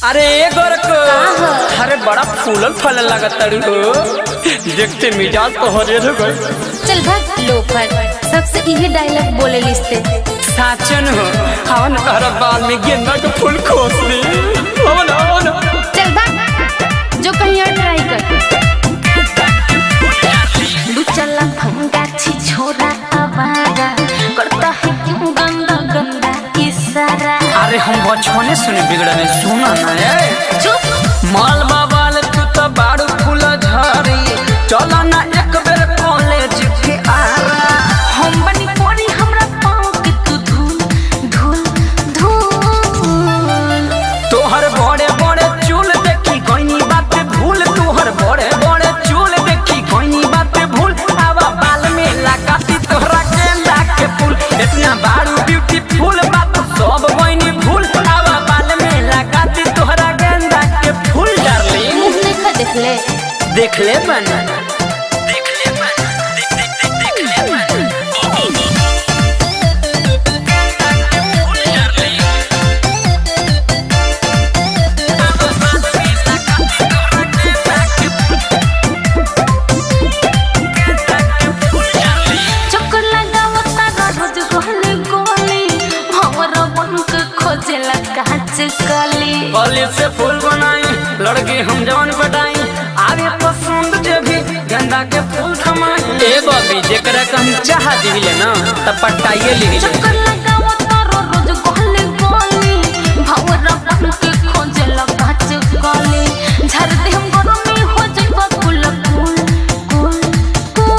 अरे गोरको, अरे बड़ा फूलल फलल लागत तारू हो। देखते मिजाज तो हरे हो गए। चल भाग लोफर, सबसे यही डायलॉग बोले लिस्ते। साचन हो हवन कर बाल में गेंदा के फूल खोस ली। चल भाग, जो कहीं और ट्राई कर। लुचला भंगा छी छोरा आवारा, करता है क्यों गंदा गंदा इशारा। अरे हम बचपने सुने बिगड़ने सुना ना है। चुप माल बाबाल तू तो बाड़ू फूल झरी, चला ना एक बेर कॉलेज के आरा। हम बनी कोरी हमरा पाँव के तू धूल धूल धूल। तोहर बड़े बड़े चूल देखी कोई बात भूल, तोहर बड़े बड़े चूल देखी कोई बात भूल। आवा बाल में लगाती तोहरा गेंदा के फूल, इतना बाड़ू ब्यूटीफुल बात सब कोई भूल। आवा बाल में लगाती तोहरा गेंदा के फूल डार्लिंग। मुँह देखा देख ले, देख ले बना चक्कर लगावता रोज गोले गोले, हमरा मन के खोजेला कांच कली। कली से फूल बनाई लड़की हम जवान पटाई, आगे पसंद जो भी गेंदा के फूल थमाई। ए बबी जेकरा के हम चाह दिले ना त पटाइए ली। चक्कर लगावता रोज गोले गोले, हमरा मन के खोजेला कांच कली। झर दे हम गरमी हो जाइबा कुल कुल कुल कुल।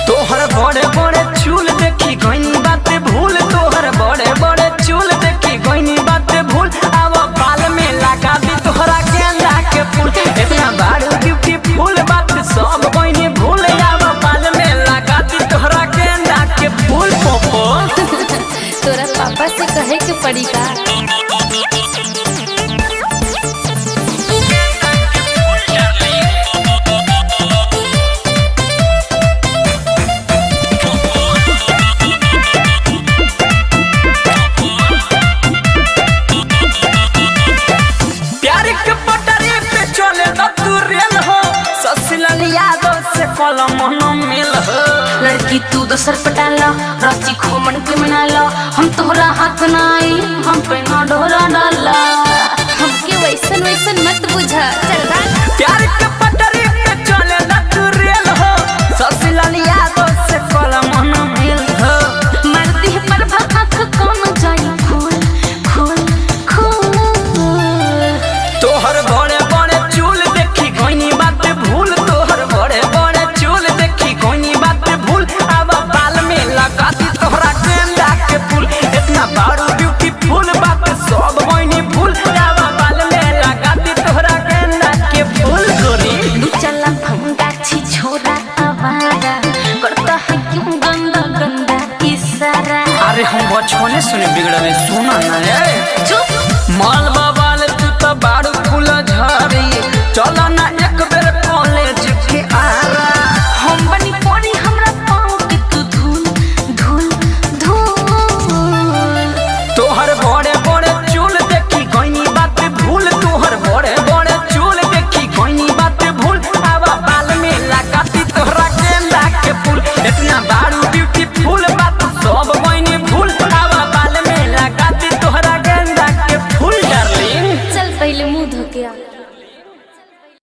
तोहर बड़े बड़े चूल देखी कोई बात भूल, तोहर बड़े बड़े चूल देखी कोई बात भूल। आवा बाल में लगा दी तोहरा गेंदा के फूल, इतना बाड़ू ब्यूटीफुल बात सब कोई भूल। आवा बाल में लगा दी तोहरा गेंदा के फूल। पोपो तोरा पापा से कहे के पड़ी का? प्यार के पटरी पे चले न तू रेल हो, ससुराल यादव से कलम न मिल हो। लड़की तू दोसर पटाला, राची खोमन के मनाला। हम तोहरा हाथ ना आई, हम पे ना डोरा डाला। हमके वैसन वैसन मत बुझा, चल भाग। प्यार के पटरी पे चले न तू रेल हो, ससुराल यादव से कलम न मिल हो। मर्दी है पर आँख कौन जाई खोल खोल खोल। तोहर बड़े बड़े चूल देखी कोई बात भूल, तोहर बड़े बड़े चूल देखी कोई बात भूल। अब बाल में लगाती तोहरा गेंदा के फूल, इतना बाड़ू ब्यूटीफुल बात सब कोई भूल। अब बाल में लगाती तोहरा गेंदा के फूल। गोरी लुचला भंगा छी छोरा आवारा, करता है क्यों गंदा गंदा इशारा। अरे हम बचपने सुने बिगड़ने सुना ना है। चुप माल बाबाल तू तो बाड़ू फूल झरी, चला ना एक बेर कॉलेज के आरा। हम बनी कोरी हमरा पाँव के तू धूल धूल धूल। तोहर बड़े बड़े चूल देखी कोई बात भूल, तोहर बड़े बड़े चूल देखी कोई बात भूल। आवा बाल में लगाती तोहरा गेंदा के फूल, इतना बाड़ू ब्यूटीफुल बात सब कोई भूल। आवा बाल में लगाती तोहरा गेंदा के फूल डार्लिंग। चल पहले मुंह धो के आ।